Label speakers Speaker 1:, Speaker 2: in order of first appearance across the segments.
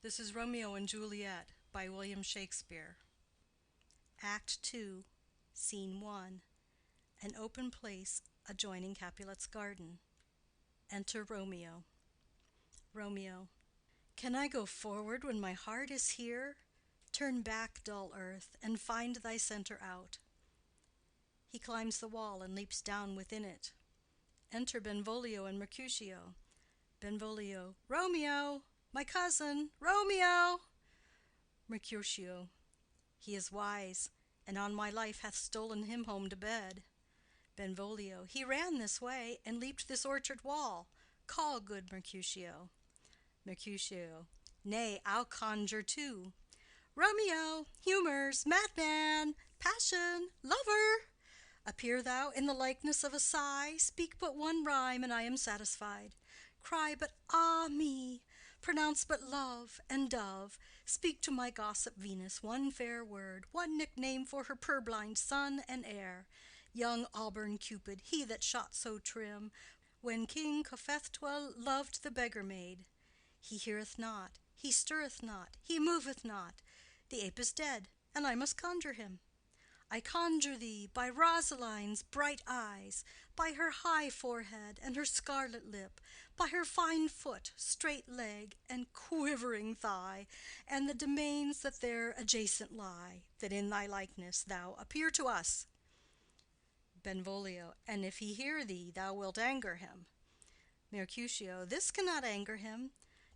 Speaker 1: This is Romeo and Juliet by William Shakespeare. Act 2, Scene 1. An open place adjoining Capulet's garden. Enter Romeo. Romeo. Can I go forward when my heart is here? Turn back, dull earth, and find thy centre out. He climbs the wall and leaps down within it. Enter Benvolio and Mercutio. Benvolio. Romeo! My cousin! Romeo! Mercutio. He is wise, and on my life hath stolen him home to bed. Benvolio. He ran this way, and leaped this orchard wall. Call, good Mercutio. Mercutio. Nay, I'll conjure too. Romeo, humours, madman, passion, lover! Appear thou in the likeness of a sigh, speak but one rhyme, and I am satisfied. Cry but ah me, pronounce but love and dove, speak to my gossip Venus one fair word, one nickname for her purblind son and heir, young auburn Cupid, he that shot so trim, when King Cophetua loved the beggar maid. He heareth not, he stirreth not, he moveth not. The ape is dead, and I must conjure him. I conjure thee by Rosaline's bright eyes, by her high forehead and her scarlet lip, by her fine foot, straight leg, and quivering thigh, and the domains that there adjacent lie, that in thy likeness thou appear to us. Benvolio. And if he hear thee, thou wilt anger him. Mercutio. This cannot anger him.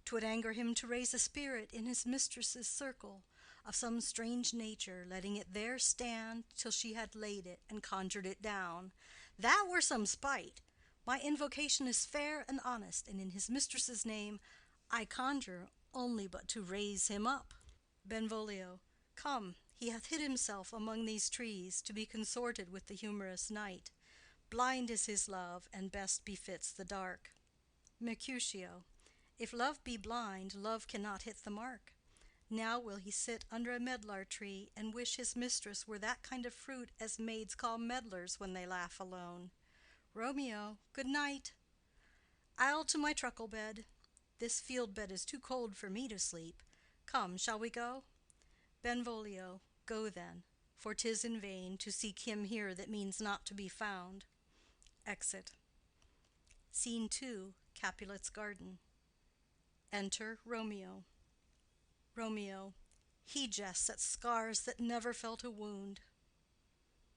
Speaker 1: 'Twould anger him to raise a spirit in his mistress's circle, of some strange nature, letting it there stand till she had laid it and conjured it down. That were some spite. My invocation is fair and honest, and in his mistress's name I conjure only but to raise him up. Benvolio. Come, he hath hid himself among these trees, to be consorted with the humorous night. Blind is his love, and best befits the dark. Mercutio. If love be blind, love cannot hit the mark. Now will he sit under a medlar tree, and wish his mistress were that kind of fruit as maids call medlars when they laugh alone. Romeo, good night. I'll to my truckle bed. This field bed is too cold for me to sleep. Come, shall we go? Benvolio. Go then, for 'tis in vain to seek him here that means not to be found. Exit. Scene 2. Capulet's garden. Enter Romeo. Romeo. He jests at scars that never felt a wound.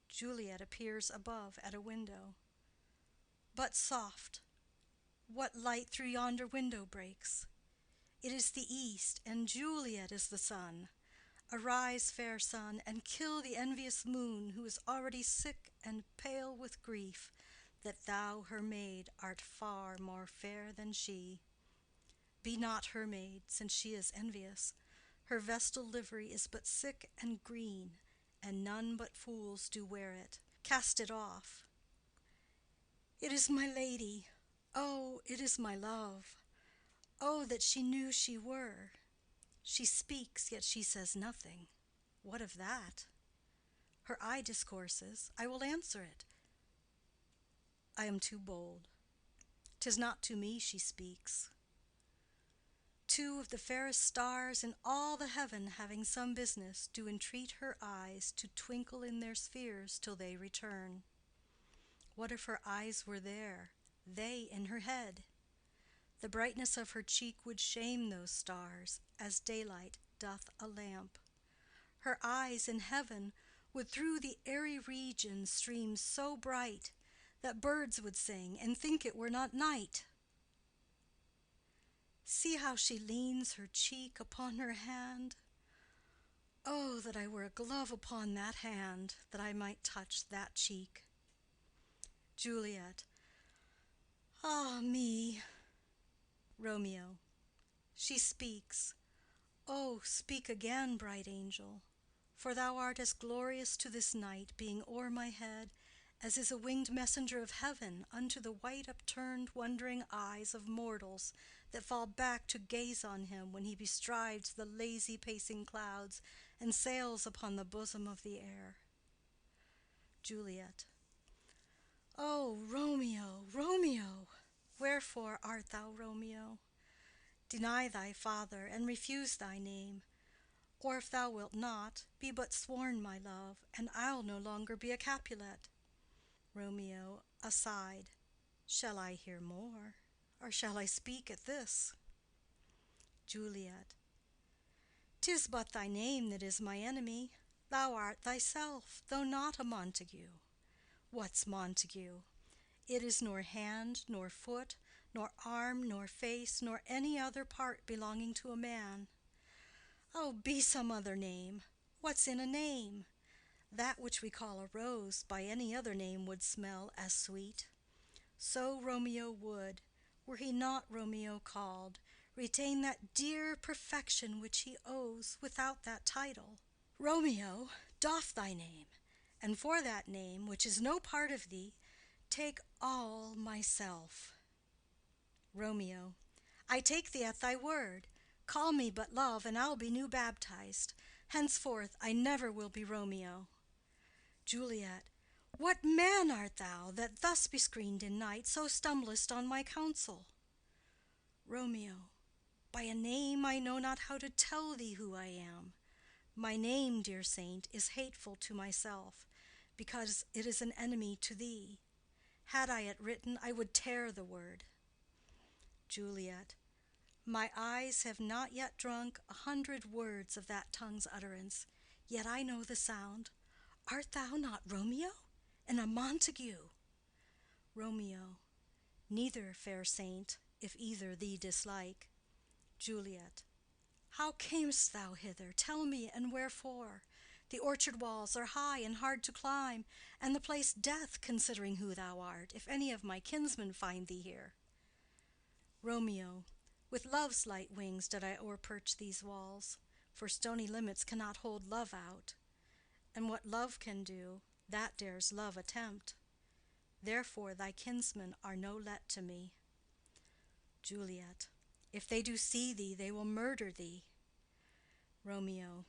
Speaker 1: Juliet appears above at a window. But soft! What light through yonder window breaks? It is the east, and Juliet is the sun. Arise, fair sun, and kill the envious moon, who is already sick and pale with grief, that thou, her maid, art far more fair than she. Be not her maid, since she is envious. Her vestal livery is but sick and green, and none but fools do wear it. Cast it off. It is my lady. Oh, it is my love. Oh, that she knew she were. She speaks, yet she says nothing. What of that? Her eye discourses. I will answer it. I am too bold. 'Tis not to me she speaks. Two of the fairest stars in all the heaven, having some business, do entreat her eyes to twinkle in their spheres till they return. What if her eyes were there, they in her head? The brightness of her cheek would shame those stars, as daylight doth a lamp. Her eyes in heaven would through the airy region stream so bright, that birds would sing and think it were not night. See how she leans her cheek upon her hand. Oh, that I were a glove upon that hand, that I might touch that cheek. Juliet. Ah me! Romeo. She speaks. Oh, speak again, bright angel, for thou art as glorious to this night, being o'er my head, as is a winged messenger of heaven unto the white upturned wondering eyes of mortals that fall back to gaze on him when he bestrides the lazy pacing clouds and sails upon the bosom of the air. Juliet. O Romeo, Romeo! Wherefore art thou Romeo? Deny thy father, and refuse thy name. Or if thou wilt not, be but sworn, my love, and I'll no longer be a Capulet. Romeo aside. Shall I hear more, or shall I speak at this? Juliet. 'Tis but thy name that is my enemy. Thou art thyself, though not a Montague. What's Montague? It is nor hand, nor foot, nor arm, nor face, nor any other part belonging to a man. Oh, be some other name. What's in a name? That which we call a rose by any other name would smell as sweet. So Romeo would, were he not Romeo called, retain that dear perfection which he owes without that title. Romeo, doff thy name, and for that name, which is no part of thee, take all myself. Romeo. I take thee at thy word. Call me but love, and I'll be new baptized. Henceforth I never will be Romeo. Juliet. What man art thou, that thus bescreened in night so stumblest on my counsel? Romeo. By a name I know not how to tell thee who I am. My name, dear saint, is hateful to myself, because it is an enemy to thee. Had I it written, I would tear the word. Juliet. My eyes have not yet drunk 100 words of that tongue's utterance, yet I know the sound. Art thou not Romeo, and a Montague? Romeo. Neither, fair saint, if either thee dislike. Juliet. How camest thou hither? Tell me, and wherefore? The orchard walls are high and hard to climb, and the place death, considering who thou art, if any of my kinsmen find thee here. Romeo. With love's light wings did I o'erperch these walls, for stony limits cannot hold love out. And what love can do, that dares love attempt. Therefore thy kinsmen are no let to me. Juliet. If they do see thee, they will murder thee. Romeo.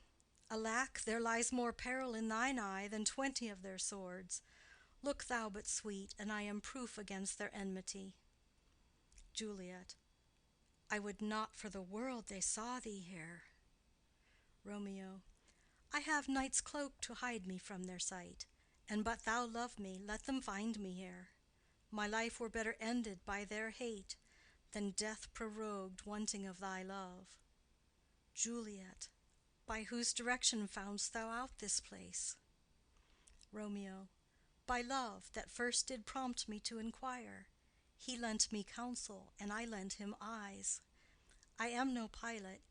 Speaker 1: Alack, there lies more peril in thine eye than 20 of their swords. Look thou but sweet, and I am proof against their enmity. Juliet. I would not for the world they saw thee here. Romeo. I have night's cloak to hide me from their sight, and but thou love me, let them find me here. My life were better ended by their hate than death prorogued wanting of thy love. Juliet. By whose direction foundst thou out this place? Romeo. By love, that first did prompt me to inquire. He lent me counsel, and I lent him eyes. I am no pilot,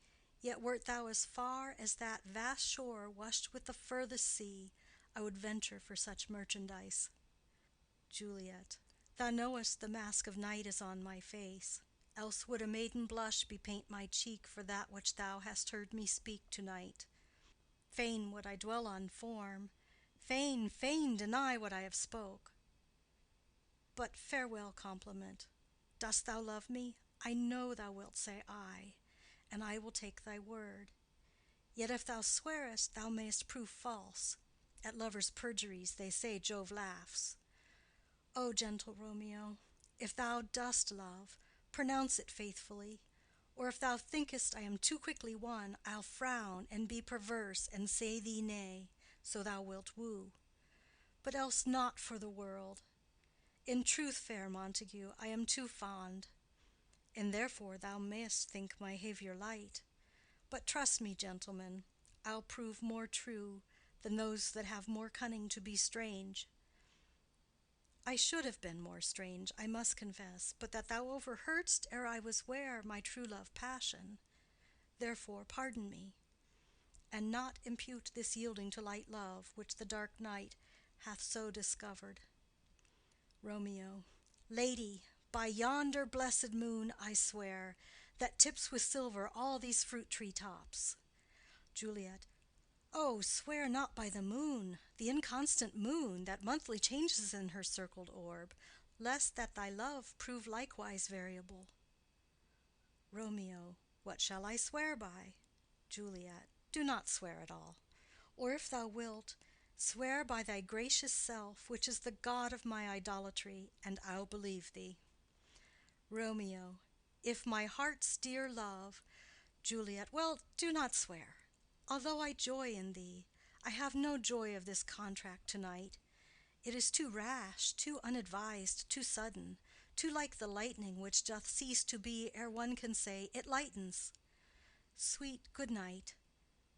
Speaker 1: yet wert thou as far as that vast shore washed with the furthest sea, I would venture for such merchandise. Juliet. Thou knowest the mask of night is on my face, else would a maiden blush bepaint my cheek for that which thou hast heard me speak to-night. Fain would I dwell on form, fain deny what I have spoke. But farewell compliment. Dost thou love me? I know thou wilt say aye, and I will take thy word. Yet if thou swearest, thou mayst prove false. At lovers' perjuries they say Jove laughs. O gentle Romeo, if thou dost love, pronounce it faithfully, or if thou thinkest I am too quickly won, I'll frown and be perverse and say thee nay, so thou wilt woo. But else not for the world. In truth, fair Montague, I am too fond, and therefore thou mayst think my haviour light. But trust me, gentleman, I'll prove more true than those that have more cunning to be strange. I should have been more strange, I must confess, but that thou overheardst ere I was ware my true love passion. Therefore pardon me, and not impute this yielding to light love, which the dark night hath so discovered. Romeo. Lady, by yonder blessed moon I swear, that tips with silver all these fruit-tree tops. Juliet. Oh, swear not by the moon, the inconstant moon, that monthly changes in her circled orb, lest that thy love prove likewise variable. Romeo. What shall I swear by? Juliet. Do not swear at all. Or if thou wilt, swear by thy gracious self, which is the god of my idolatry, and I'll believe thee. Romeo. if my heart's dear love, Juliet, well, do not swear. Although I joy in thee, I have no joy of this contract to-night. It is too rash, too unadvised, too sudden, too like the lightning which doth cease to be ere one can say, it lightens. Sweet good night.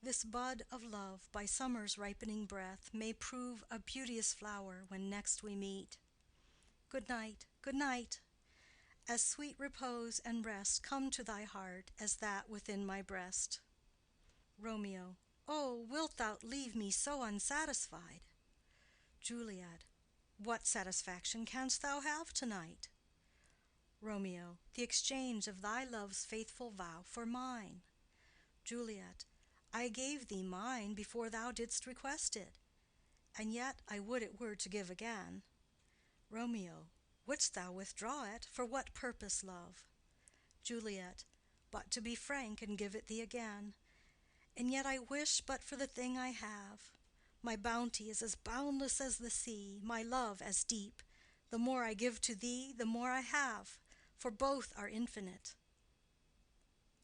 Speaker 1: This bud of love by summer's ripening breath may prove a beauteous flower when next we meet. Good night, good night. As sweet repose and rest come to thy heart as that within my breast. Romeo. Oh, wilt thou leave me so unsatisfied? Juliet. What satisfaction canst thou have to-night? Romeo. The exchange of thy love's faithful vow for mine. Juliet. I gave thee mine before thou didst request it, and yet I would it were to give again. Romeo. Wouldst thou withdraw it? For what purpose, love? Juliet. But to be frank and give it thee again. And yet I wish but for the thing I have. My bounty is as boundless as the sea, my love as deep. The more I give to thee, the more I have, for both are infinite.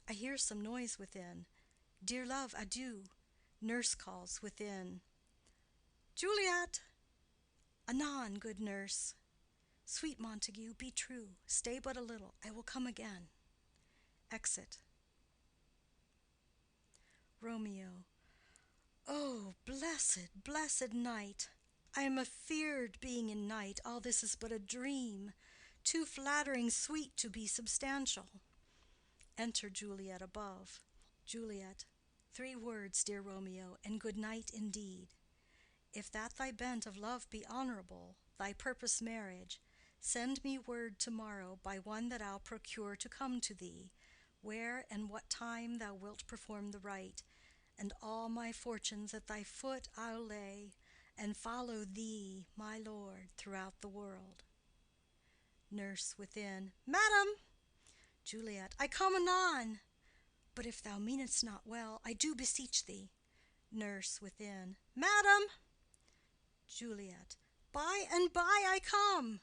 Speaker 1: I hear some noise within. Dear love, adieu. Nurse calls within. Juliet! Anon, good nurse. Sweet Montague, be true. Stay but a little. I will come again. Exit. Romeo. Oh, blessed, blessed night! I am afeard being in night, all this is but a dream, too flattering sweet to be substantial. Enter Juliet above. Juliet. 3 words, dear Romeo, and good night indeed. If that thy bent of love be honorable, thy purpose marriage, send me word to-morrow by one that I'll procure to come to thee, where and what time thou wilt perform the rite, and all my fortunes at thy foot I'll lay, and follow thee, my lord, throughout the world. Nurse within. Madam! Juliet. I come anon. But if thou meanest not well, I do beseech thee. Nurse within. Madam! Juliet. By and by I come.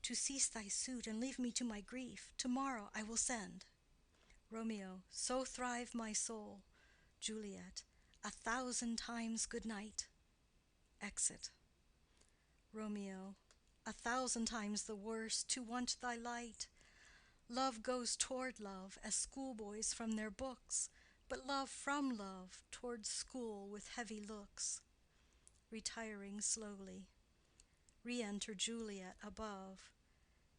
Speaker 1: To cease thy suit and leave me to my grief, to-morrow I will send. Romeo. So thrive my soul. Juliet. 1,000 times good night. Exit. Romeo. 1,000 times the worse to want thy light. Love goes toward love as schoolboys from their books, but love from love toward school with heavy looks. Retiring slowly. Re-enter Juliet above.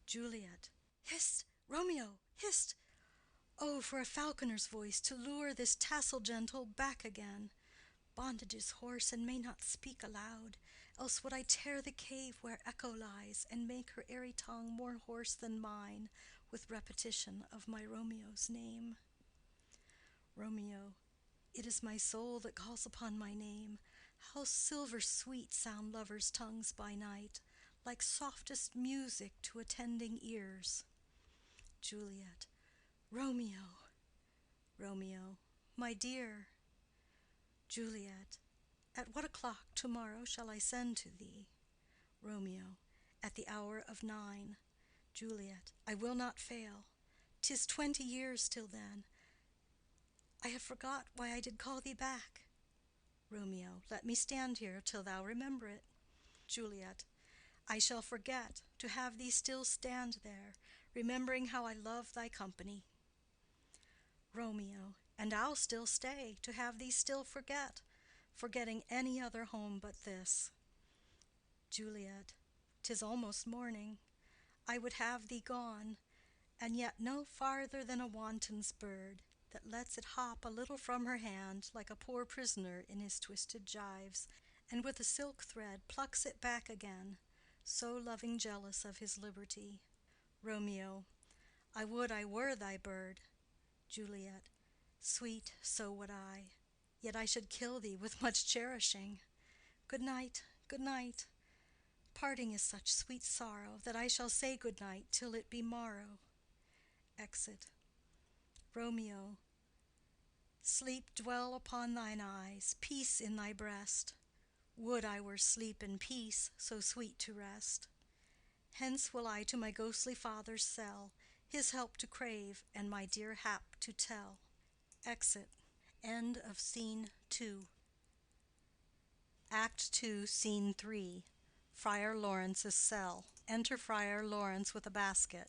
Speaker 1: Juliet. Hist! Romeo! Hist! Oh, for a falconer's voice to lure this tassel gentle back again. Bondage is hoarse and may not speak aloud, else would I tear the cave where echo lies, and make her airy tongue more hoarse than mine with repetition of my Romeo's name. Romeo. It is my soul that calls upon my name. How silver sweet sound lovers' tongues by night, like softest music to attending ears. Juliet. Romeo! Romeo. My dear. Juliet. At what o'clock to-morrow shall I send to thee? Romeo. At the hour of 9. Juliet. I will not fail. 'Tis 20 years till then. I have forgot why I did call thee back. Romeo. Let me stand here till thou remember it. Juliet. I shall forget to have thee still stand there, remembering how I love thy company. Romeo. And I'll still stay to have thee still forget, forgetting any other home but this. Juliet. 'Tis almost morning. I would have thee gone, and yet no farther than a wanton's bird, that lets it hop a little from her hand, like a poor prisoner in his twisted gyves, and with a silk thread plucks it back again, so loving jealous of his liberty. Romeo. I would I were thy bird. Juliet. Sweet, so would I, yet I should kill thee with much cherishing. Good night, good night. Parting is such sweet sorrow, that I shall say good night till it be morrow. Exit. Romeo. Sleep dwell upon thine eyes, peace in thy breast. Would I were sleep and peace, so sweet to rest. Hence will I to my ghostly father's cell, his help to crave, and my dear hap to tell. Exit. End of Scene 2. Act 2, Scene 3. Friar Lawrence's cell. Enter Friar Lawrence with a basket.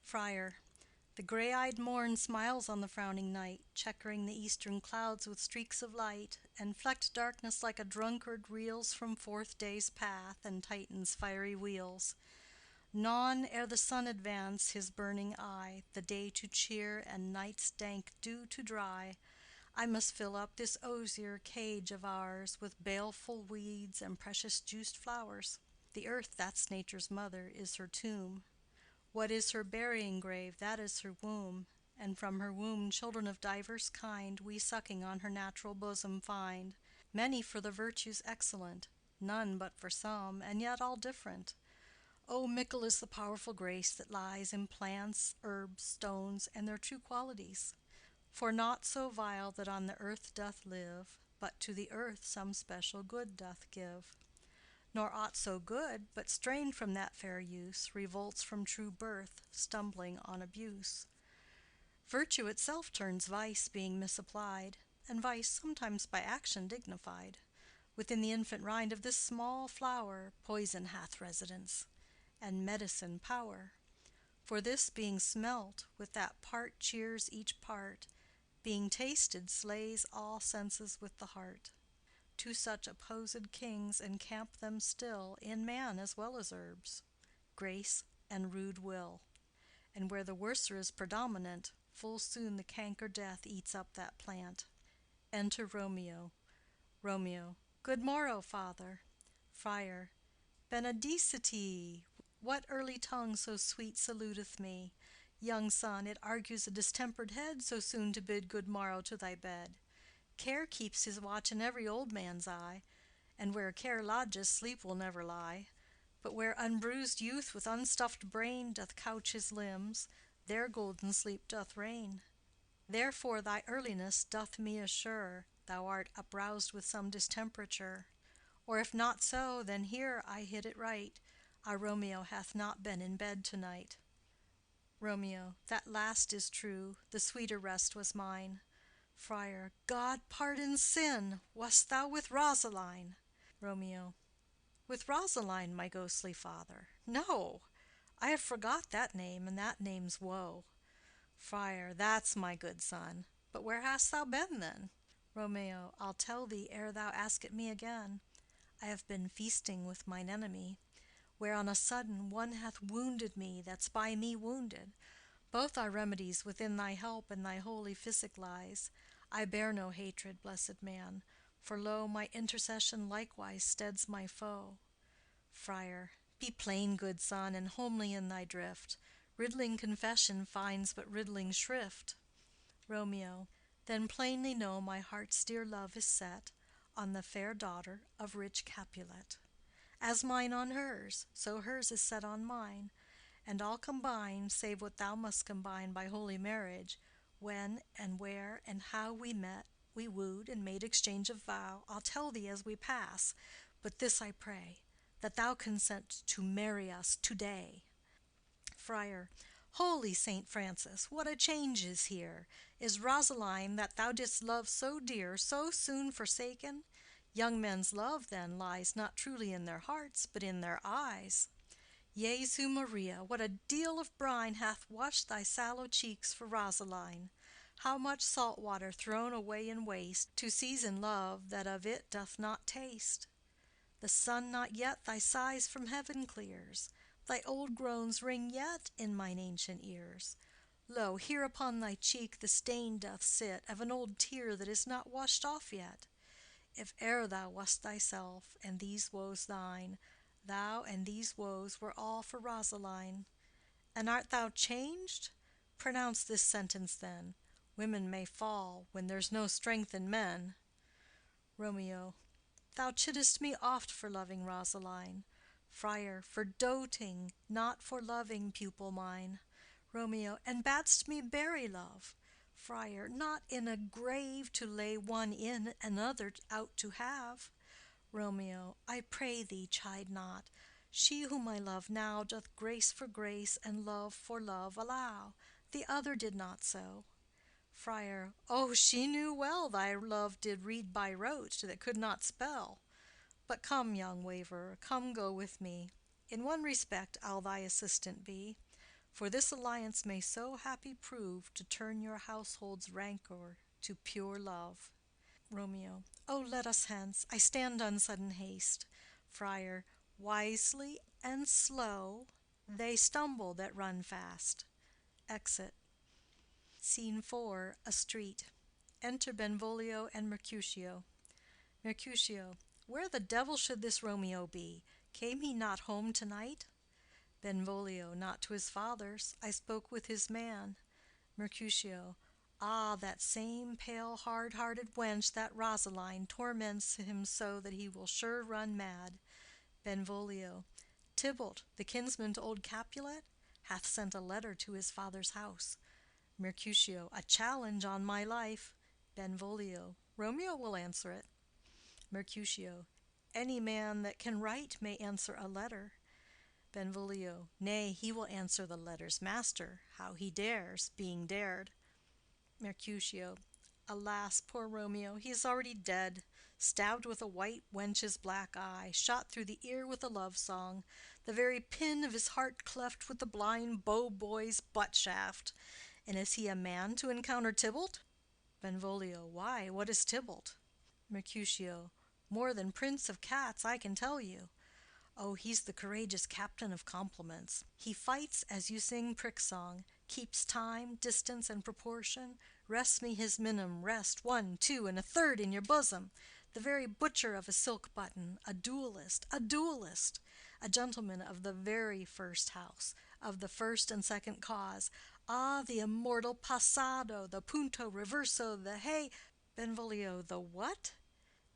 Speaker 1: Friar. The gray-eyed morn smiles on the frowning night, checkering the eastern clouds with streaks of light, and flecked darkness like a drunkard reels from forth day's path and tightens fiery wheels. Non ere the sun advance his burning eye, the day to cheer and night's dank dew to dry, I must fill up this osier cage of ours with baleful weeds and precious juiced flowers. The earth, that's nature's mother, is her tomb. What is her burying grave? That is her womb. And from her womb children of divers kind we sucking on her natural bosom find. Many for the virtues excellent, none but for some, and yet all different. O mickle is the powerful grace that lies in plants, herbs, stones, and their true qualities. For naught so vile that on the earth doth live, but to the earth some special good doth give. Nor aught so good, but strained from that fair use, revolts from true birth, stumbling on abuse. Virtue itself turns vice, being misapplied, and vice sometimes by action dignified. Within the infant rind of this small flower poison hath residence, and medicine power. For this being smelt, with that part cheers each part, being tasted slays all senses with the heart. Two such opposed kings encamp them still, in man as well as herbs, grace and rude will. And where the worser is predominant, full soon the canker death eats up that plant. Enter Romeo. Romeo. Good morrow, father. Friar. Benedicite! What early tongue so sweet saluteth me? Young son, it argues a distempered head so soon to bid good morrow to thy bed. Care keeps his watch in every old man's eye, and where care lodges sleep will never lie. But where unbruised youth with unstuffed brain doth couch his limbs, there golden sleep doth reign. Therefore thy earliness doth me assure thou art uproused with some distemperature. Or if not so, then here I hit it right, our Romeo hath not been in bed to-night. Romeo. That last is true, the sweeter rest was mine. Friar. God pardon sin! Wast thou with Rosaline? Romeo. With Rosaline, my ghostly father? No! I have forgot that name, and that name's woe. Friar. That's my good son. But where hast thou been then? Romeo. I'll tell thee ere thou ask it me again. I have been feasting with mine enemy, where on a sudden one hath wounded me that's by me wounded. Both are remedies within thy help and thy holy physic lies. I bear no hatred, blessed man, for lo, my intercession likewise steads my foe. Friar. Be plain, good son, and homely in thy drift. Riddling confession finds but riddling shrift. Romeo. Then plainly know my heart's dear love is set on the fair daughter of rich Capulet. As mine on hers, so hers is set on mine, and all combine, save what thou must combine by holy marriage, when and where and how we met, we wooed and made exchange of vow, I'll tell thee as we pass, but this I pray, that thou consent to marry us to-day. Friar. Holy Saint Francis, what a change is here! Is Rosaline, that thou didst love so dear, so soon forsaken? Young men's love, then, lies not truly in their hearts, but in their eyes. Jesu Maria, what a deal of brine hath washed thy sallow cheeks for Rosaline! How much salt water thrown away in waste, to season love that of it doth not taste! The sun not yet thy sighs from heaven clears, thy old groans ring yet in mine ancient ears. Lo, here upon thy cheek the stain doth sit of an old tear that is not washed off yet. If e'er thou wast thyself, and these woes thine, thou and these woes were all for Rosaline. And art thou changed? Pronounce this sentence then, women may fall when there's no strength in men. Romeo. Thou chidest me oft for loving Rosaline. Friar. For doting, not for loving, pupil mine. Romeo. And bad'st me bury love. Friar. Not in a grave to lay one in, another out to have. Romeo. I pray thee, chide not. She whom I love now doth grace for grace and love for love allow. The other did not so. Friar. Oh, she knew well thy love did read by rote that could not spell. But come, young waverer, come go with me. In one respect I'll thy assistant be, for this alliance may so happy prove to turn your household's rancour to pure love. Romeo. Oh, let us hence. I stand on sudden haste. Friar. Wisely and slow. They stumble that run fast. Exit. Scene 4. A street. Enter Benvolio and Mercutio. Mercutio. Where the devil should this Romeo be? Came he not home to-night? Benvolio. Not to his father's. I spoke with his man. Mercutio. Ah, that same pale hard-hearted wench, that Rosaline, torments him so that he will sure run mad. Benvolio. Tybalt, the kinsman to old Capulet, hath sent a letter to his father's house. Mercutio. A challenge on my life. Benvolio. Romeo will answer it. Mercutio. Any man that can write may answer a letter. Benvolio. Nay, he will answer the letter's master, how he dares, being dared. Mercutio. Alas, poor Romeo, he is already dead, stabbed with a white wench's black eye, shot through the ear with a love song, the very pin of his heart cleft with the blind bow boy's butt shaft. And is he a man to encounter Tybalt? Benvolio. Why, what is Tybalt? Mercutio. More than prince of cats, I can tell you. Oh, he's the courageous captain of compliments. He fights as you sing prick song, keeps time, distance, and proportion, rests me his minim, rest, one, two, and a third in your bosom, the very butcher of a silk button, a duellist, a gentleman of the very first house, of the first and second cause. Ah, the immortal passado, the punto reverso, the hey— Benvolio. The what?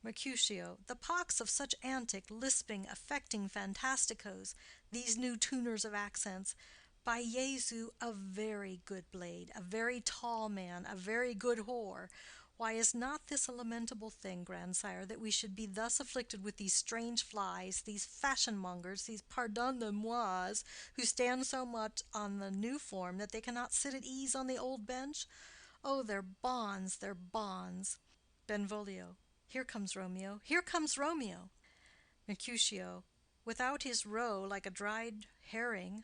Speaker 1: Mercutio. The pox of such antic, lisping, affecting fantasticos, these new tuners of accents. By Jesu, a very good blade, a very tall man, a very good whore. Why, is not this a lamentable thing, grandsire, that we should be thus afflicted with these strange flies, these fashion-mongers, these pardon-le-mois, who stand so much on the new form that they cannot sit at ease on the old bench? Oh, their bonds, their bonds! Benvolio. Here comes Romeo, here comes Romeo. Mercutio. Without his roe, like a dried herring.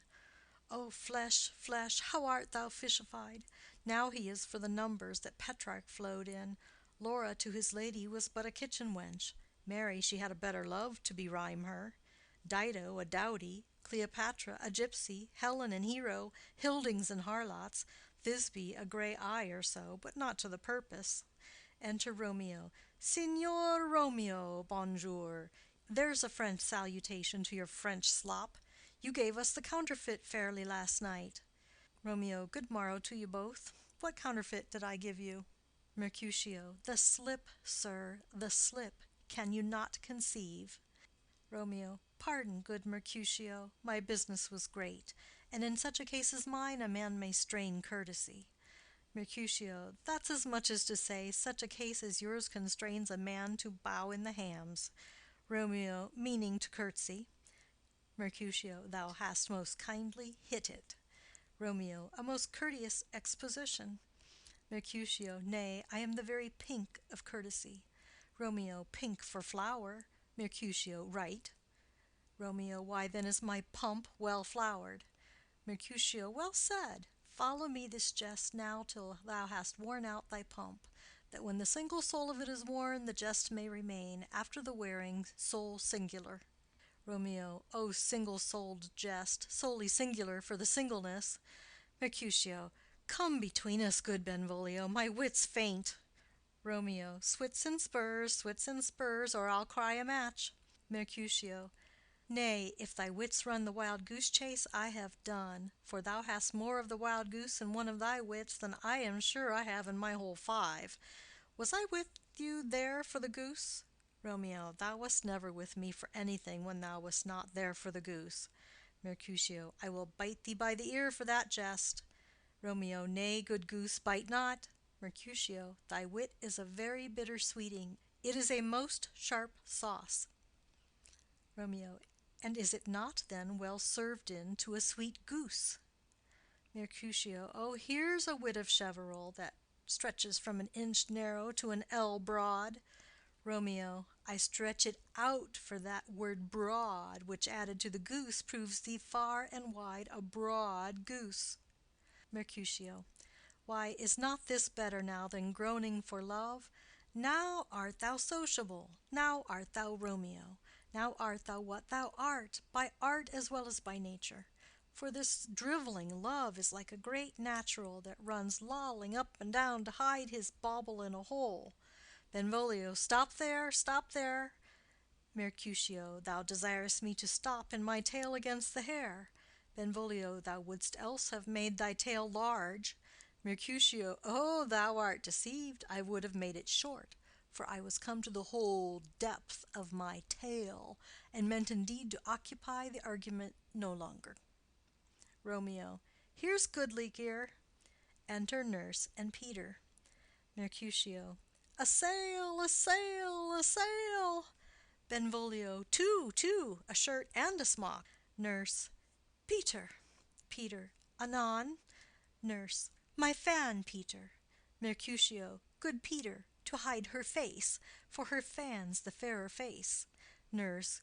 Speaker 1: O flesh, flesh, how art thou fishified! Now he is for the numbers that Petrarch flowed in. Laura to his lady was but a kitchen wench. Mary, she had a better love to berhyme her. Dido, a dowdy. Cleopatra, a gypsy. Helen and Hero, Hildings and harlots. Thisbe, a grey eye or so, but not to the purpose. Enter Romeo. Signor Romeo, bonjour. There's a French salutation to your French slop. You gave us the counterfeit fairly last night. Romeo. Good morrow to you both. What counterfeit did I give you? Mercutio. The slip, sir, the slip. Can you not conceive? Romeo. Pardon, good Mercutio, my business was great, and in such a case as mine a man may strain courtesy. Mercutio. That's as much as to say, such a case as yours constrains a man to bow in the hams. Romeo, meaning to curtsy. Mercutio. Thou hast most kindly hit it. Romeo. A most courteous exposition. Mercutio. Nay, I am the very pink of courtesy. Romeo. Pink for flower. Mercutio. Right. Romeo. Why, then is my pump well flowered. Mercutio. Well said. Follow me this jest now till thou hast worn out thy pump, that when the single soul of it is worn, the jest may remain, after the wearing, soul singular. Romeo. O single-souled jest, solely singular for the singleness. Mercutio. Come between us, good Benvolio, my wits faint. Romeo. Swits and spurs, or I'll cry a match. Mercutio. Nay, if thy wits run the wild goose chase, I have done, for thou hast more of the wild goose in one of thy wits than I am sure I have in my whole 5. Was I with you there for the goose? Romeo. Thou wast never with me for anything when thou wast not there for the goose. Mercutio. I will bite thee by the ear for that jest. Romeo. Nay, good goose, bite not. Mercutio. Thy wit is a very bitter sweeting. It is a most sharp sauce. Romeo. And is it not then well served in to a sweet goose? Mercutio. Oh, here's a wit of Cheverel that stretches from an inch narrow to an ell broad. Romeo. I stretch it out for that word broad, which added to the goose proves thee far and wide a broad goose. Mercutio. Why, is not this better now than groaning for love? Now art thou sociable, now art thou Romeo, now art thou what thou art, by art as well as by nature. For this drivelling love is like a great natural that runs lolling up and down to hide his bauble in a hole. Benvolio. Stop there, stop there. Mercutio. Thou desirest me to stop in my tail against the hair. Benvolio. Thou wouldst else have made thy tail large. Mercutio. Oh, thou art deceived. I would have made it short, for I was come to the whole depth of my tail, and meant indeed to occupy the argument no longer. Romeo. Here's goodly gear. Enter Nurse and Peter. Mercutio. A sail, a sail, a sail. Benvolio. Two, two, a shirt and a smock. Nurse. Peter. Peter. Anon. Nurse. My fan, Peter. Mercutio. Good Peter, to hide her face, for her fan's the fairer face. Nurse.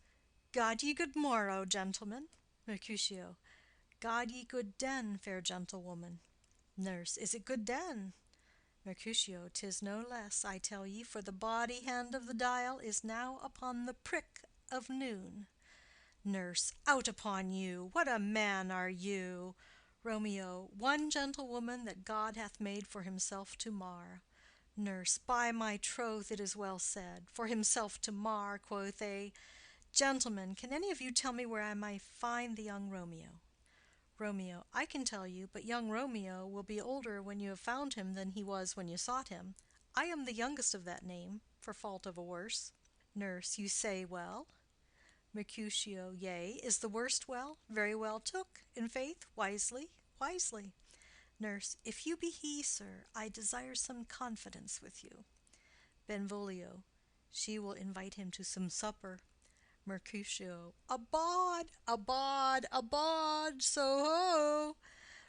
Speaker 1: God ye good morrow, gentlemen. Mercutio. God ye good den, fair gentlewoman. Nurse. Is it good den? Mercutio. 'Tis no less, I tell ye, for the body hand of the dial is now upon the prick of noon. Nurse. Out upon you! What a man are you! Romeo. One gentlewoman that God hath made for himself to mar. Nurse. By my troth, it is well said. For himself to mar, quoth they. Gentlemen, can any of you tell me where I may find the young Romeo? Romeo. I can tell you, but young Romeo will be older when you have found him than he was when you sought him. I am the youngest of that name, for fault of a worse. Nurse. You say well. Mercutio. Yea, is the worst well? Very well took, in faith, wisely, wisely. Nurse. If you be he, sir, I desire some confidence with you. Benvolio. She will invite him to some supper. Mercutio. Abad, abad, abad, so ho.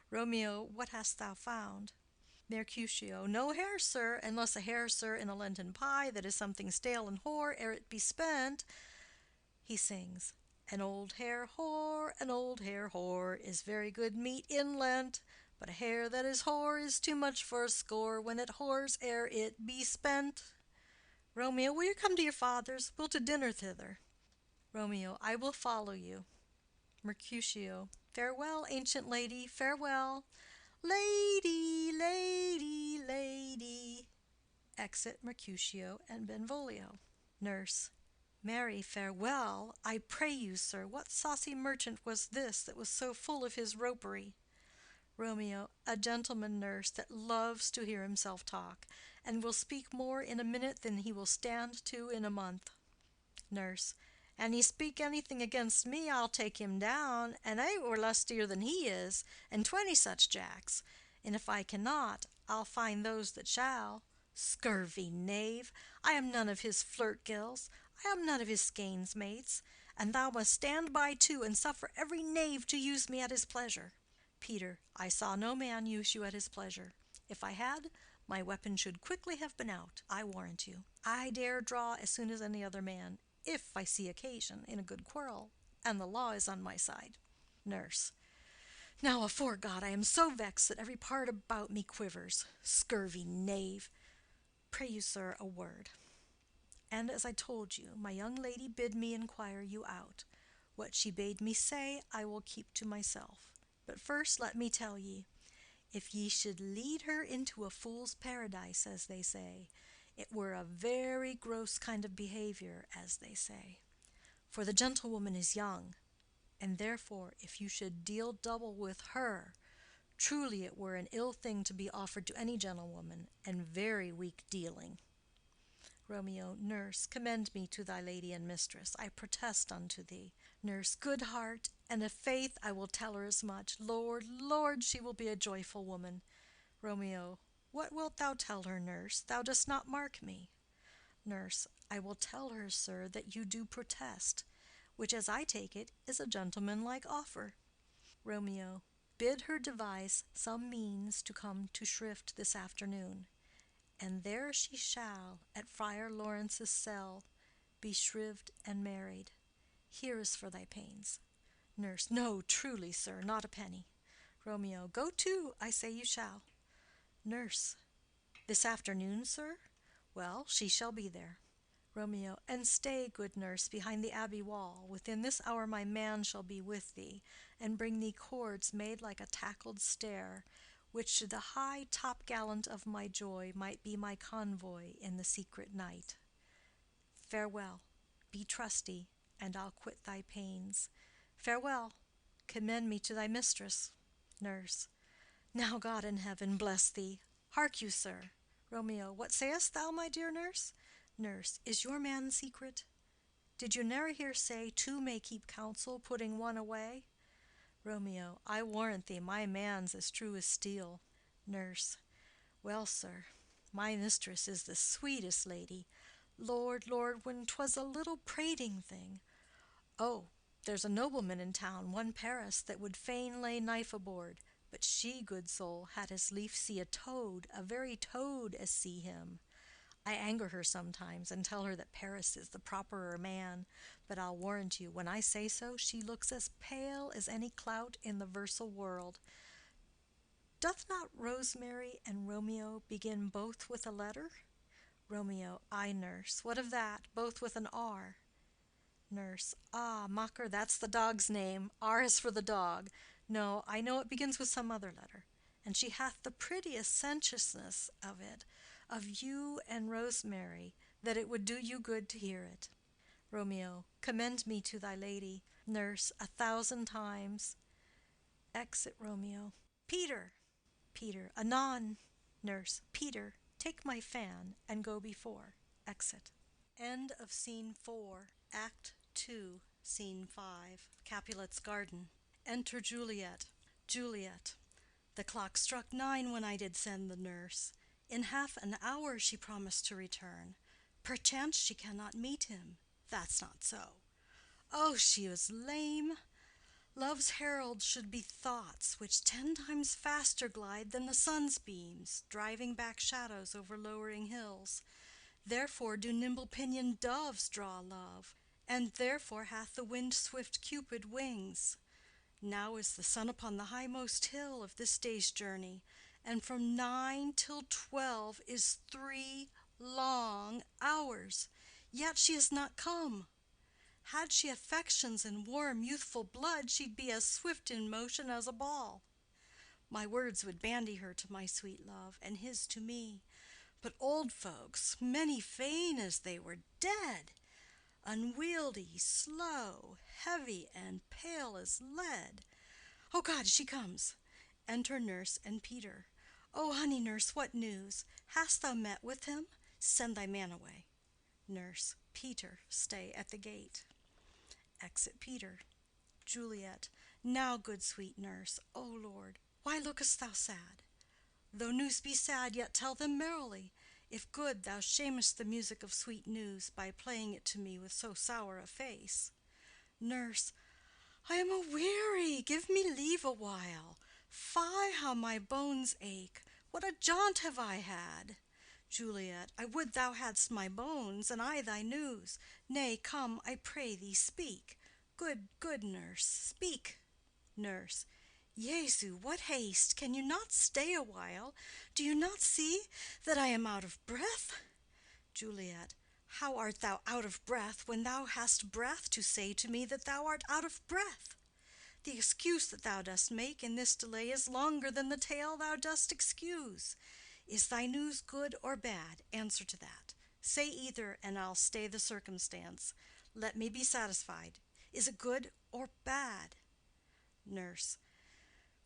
Speaker 1: Romeo. What hast thou found? Mercutio. No hare, sir, unless a hare, sir, in a Lenten pie that is something stale and hoar ere it be spent. He sings. An old hare whore, an old hare whore, is very good meat in Lent, but a hare that is hoar is too much for a score when it whores ere it be spent. Romeo. Will you come to your father's? We'll to dinner thither. Romeo. I will follow you. Mercutio. Farewell, ancient lady, farewell. Lady, lady, lady. Exit Mercutio and Benvolio. Nurse. Marry, farewell. I pray you, sir, what saucy merchant was this that was so full of his ropery? Romeo. A gentleman, nurse, that loves to hear himself talk, and will speak more in a minute than he will stand to in a month. Nurse. An he speak anything against me, I'll take him down, and 8 were lustier than he is, and 20 such jacks. And if I cannot, I'll find those that shall. Scurvy knave! I am none of his flirt gills, I am none of his skeins mates, and thou must stand by too, and suffer every knave to use me at his pleasure. Peter. I saw no man use you at his pleasure. If I had, my weapon should quickly have been out, I warrant you. I dare draw as soon as any other man, if I see occasion, in a good quarrel, and the law is on my side. Nurse. Now, afore God, I am so vexed that every part about me quivers. Scurvy knave! Pray you, sir, a word. And as I told you, my young lady bid me inquire you out. What she bade me say, I will keep to myself. But first let me tell ye, if ye should lead her into a fool's paradise, as they say, it were a very gross kind of behavior, as they say. For the gentlewoman is young, and therefore if you should deal double with her, truly it were an ill thing to be offered to any gentlewoman, and very weak dealing. Romeo. Nurse, commend me to thy lady and mistress, I protest unto thee. Nurse. Good heart, and of faith I will tell her as much. Lord, Lord, she will be a joyful woman. Romeo. What wilt thou tell her, nurse? Thou dost not mark me. Nurse. I will tell her, sir, that you do protest. which, as I take it, is a gentlemanlike offer. Romeo, bid her devise some means to come to Shrift this afternoon, and there she shall, at Friar Lawrence's cell, be shrived and married. Here is for thy pains. Nurse. No, truly, sir, not a penny. Romeo. Go to, I say you shall. Nurse. This afternoon, sir? Well, she shall be there. Romeo. And stay, good nurse, behind the abbey wall. Within this hour my man shall be with thee, and bring thee cords made like a tackled stair, which to the high top-gallant of my joy might be my convoy in the secret night. Farewell. Be trusty, and I'll quit thy pains. Farewell. Commend me to thy mistress. Nurse. Now God in heaven bless thee. Hark you, sir. Romeo. What sayest thou, my dear nurse? Nurse. Is your man secret? Did you ne'er hear say two may keep counsel, putting one away? Romeo. I warrant thee my man's as true as steel. Nurse. Well, sir, my mistress is the sweetest lady. Lord, Lord, when 'twas a little prating thing. Oh, there's a nobleman in town, one Paris, that would fain lay knife aboard, but she, good soul, had as lief see a toad, a very toad, as see him. I anger her sometimes, and tell her that Paris is the properer man, but I'll warrant you, when I say so, she looks as pale as any clout in the versal world. Doth not Rosemary and Romeo begin both with a letter? Romeo. Ay, nurse. What of that? Both with an R. Nurse. Ah, mocker, that's the dog's name. R is for the dog. No, I know it begins with some other letter. And she hath the prettiest sensuousness of it, of you and Rosemary, that it would do you good to hear it. Romeo. Commend me to thy lady. Nurse. 1,000 times. Exit Romeo. Peter. Peter. Anon. Nurse. Peter, take my fan and go before. Exit. End of Scene 4, Act 2, Scene 5, Capulet's garden. Enter Juliet. Juliet. The clock struck 9 when I did send the nurse. In half an hour she promised to return. Perchance she cannot meet him. That's not so. Oh, she is lame. Love's herald should be thoughts which 10 times faster glide than the sun's beams, driving back shadows over lowering hills. Therefore do nimble-pinioned doves draw love, and therefore hath the wind-swift Cupid wings. Now is the sun upon the highmost hill of this day's journey, and from 9 till 12 is 3 long hours, yet she is not come. Had she affections and warm youthful blood, she'd be as swift in motion as a ball. My words would bandy her to my sweet love, and his to me. But old folks, many fain as they were dead, unwieldy, slow, heavy, and pale as lead. Oh God, she comes. Enter nurse and Peter. Oh, honey nurse, what news? Hast thou met with him? Send thy man away. Nurse. Peter, stay at the gate. Exit Peter. Juliet. Now, good sweet nurse, O Lord, why lookest thou sad? Though news be sad, yet tell them merrily. If good, thou shamest the music of sweet news by playing it to me with so sour a face. Nurse. I am a-weary, give me leave a while. Fie, how my bones ache! What a jaunt have I had! Juliet. I would thou hadst my bones, and I thy news. Nay, come, I pray thee, speak. Good, good nurse, speak. Nurse. Jesu, what haste! Can you not stay a while? Do you not see that I am out of breath? Juliet. How art thou out of breath when thou hast breath to say to me that thou art out of breath? The excuse that thou dost make in this delay is longer than the tale thou dost excuse. Is thy news good or bad? Answer to that. Say either, and I'll stay the circumstance. Let me be satisfied. Is it good or bad? Nurse.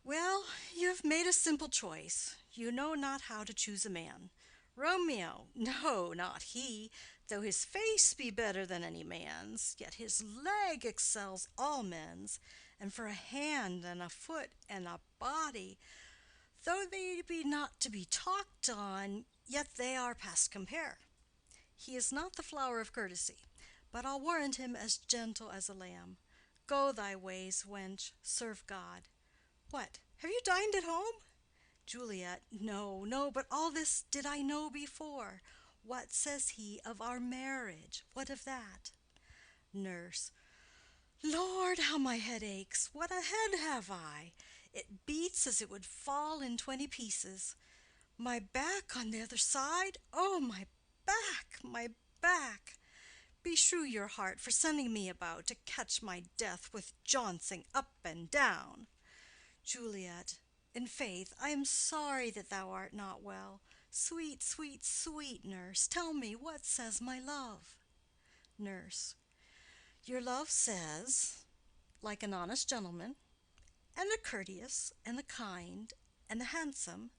Speaker 1: Well, you have made a simple choice. You know not how to choose a man. Romeo, no, not he. Though his face be better than any man's, yet his leg excels all men's. And for a hand and a foot and a body, though they be not to be talked on, yet they are past compare. He is not the flower of courtesy, but I'll warrant him as gentle as a lamb. Go thy ways, wench, serve God. What, have you dined at home? Juliet. No, no, but all this did I know before. What says he of our marriage? What of that? Nurse. Lord, how my head aches! What a head have I! It beats as it would fall in 20 pieces. My back on the other side! Oh, my back, my back! Beshrew your heart for sending me about to catch my death with jouncing up and down. Juliet. In faith, I am sorry that thou art not well. Sweet, sweet, sweet nurse, tell me what says my love. Nurse. Your love says, like an honest gentleman, and a courteous, and a kind, and a handsome,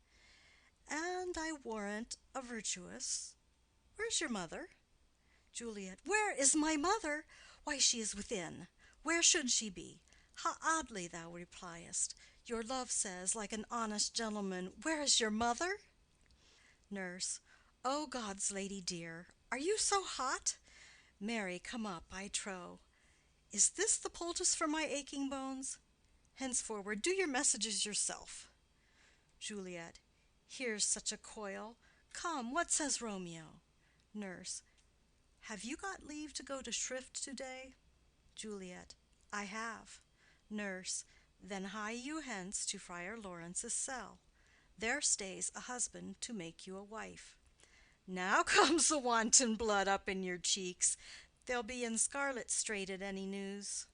Speaker 1: and I warrant a virtuous. Where's your mother? Juliet. Where is my mother? Why, she is within. Where should she be? How oddly thou repliest. Your love says, like an honest gentleman, where is your mother? Nurse. O God's lady dear, are you so hot? Mary, come up, I trow. Is this the poultice for my aching bones? Henceforward do your messages yourself. Juliet. Here's such a coil. Come, what says Romeo? Nurse. Have you got leave to go to shrift to-day? Juliet. I have. Nurse. Then hie you hence to Friar Lawrence's cell. There stays a husband to make you a wife. Now comes the wanton blood up in your cheeks. They'll be in scarlet straight at any news.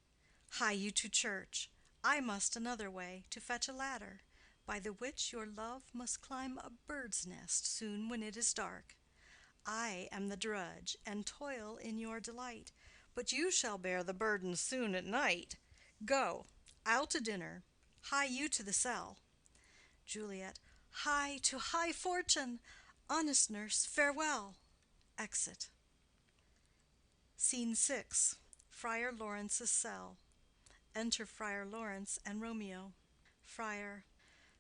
Speaker 1: Hie you to church. I must another way, to fetch a ladder, by the which your love must climb a bird's nest soon when it is dark. I am the drudge, and toil in your delight, but you shall bear the burden soon at night. Go, I'll to dinner. Hie you to the cell. Juliet. Hie to high fortune! Honest nurse, farewell. Exit. Scene 6. Friar Lawrence's cell. Enter Friar Lawrence and Romeo. Friar.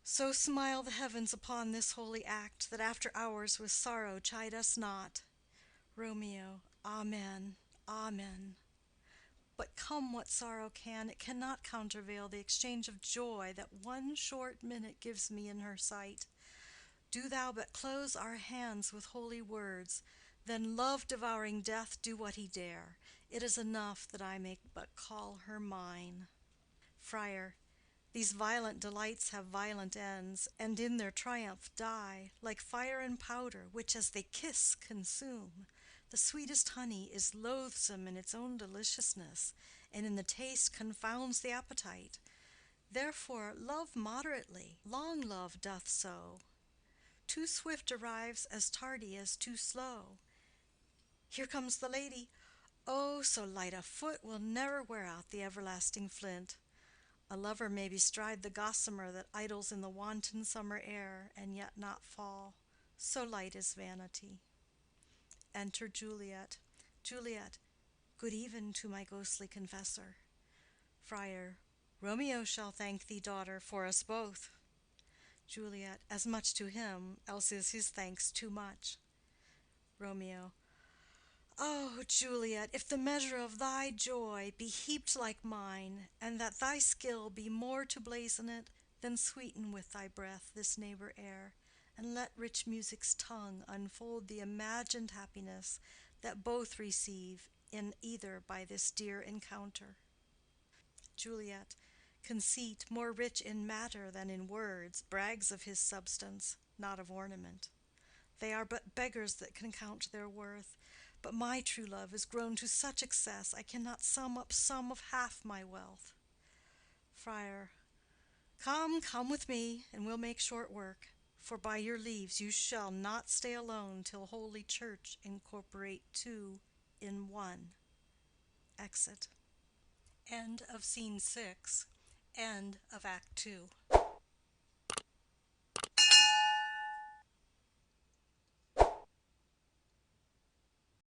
Speaker 1: So smile the heavens upon this holy act, that after hours with sorrow chide us not. Romeo. Amen, amen. But come what sorrow can, it cannot countervail the exchange of joy that one short minute gives me in her sight. Do thou but close our hands with holy words, then love-devouring death do what he dare. It is enough that I may but call her mine. Friar. These violent delights have violent ends, and in their triumph die, like fire and powder, which as they kiss consume. The sweetest honey is loathsome in its own deliciousness, and in the taste confounds the appetite. Therefore love moderately, long love doth so. Too swift arrives as tardy as too slow. Here comes the lady. Oh, so light a foot will never wear out the everlasting flint. A lover may bestride the gossamer that idles in the wanton summer air, and yet not fall. So light is vanity. Enter Juliet. Juliet. Good even to my ghostly confessor. Friar. Romeo shall thank thee, daughter, for us both. Juliet. As much to him, else is his thanks too much. Romeo. Oh, Juliet, if the measure of thy joy be heaped like mine, and that thy skill be more to blazon it, then sweeten with thy breath this neighbor air, and let rich music's tongue unfold the imagined happiness that both receive in either by this dear encounter. Juliet. Conceit, more rich in matter than in words, brags of his substance, not of ornament. They are but beggars that can count their worth. But my true love is grown to such excess, I cannot sum up sum of half my wealth. Friar. Come, come with me, and we'll make short work. For by your leaves you shall not stay alone till Holy Church incorporate two in one. Exit. End of Scene 6. End of Act 2.